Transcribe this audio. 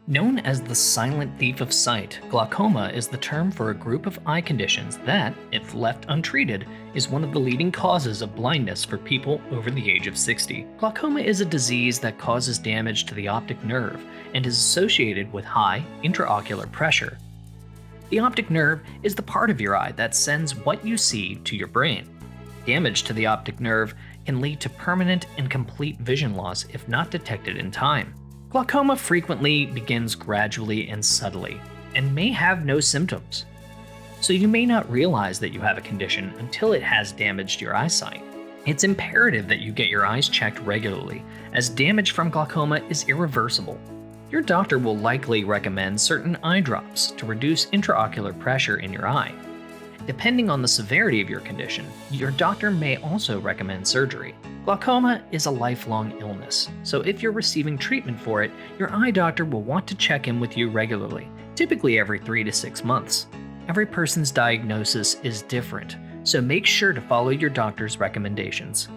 Known as the silent thief of sight, glaucoma is the term for a group of eye conditions that, if left untreated, is one of the leading causes of blindness for people over the age of 60. Glaucoma is a disease that causes damage to the optic nerve and is associated with high intraocular pressure. The optic nerve is the part of your eye that sends what you see to your brain. Damage to the optic nerve can lead to permanent and complete vision loss if not detected in time. Glaucoma frequently begins gradually and subtly, and may have no symptoms. So you may not realize that you have a condition until it has damaged your eyesight. It's imperative that you get your eyes checked regularly, as damage from glaucoma is irreversible. Your doctor will likely recommend certain eye drops to reduce intraocular pressure in your eye. Depending on the severity of your condition, your doctor may also recommend surgery. Glaucoma is a lifelong illness, so if you're receiving treatment for it, your eye doctor will want to check in with you regularly, typically every 3 to 6 months. Every person's diagnosis is different, so make sure to follow your doctor's recommendations.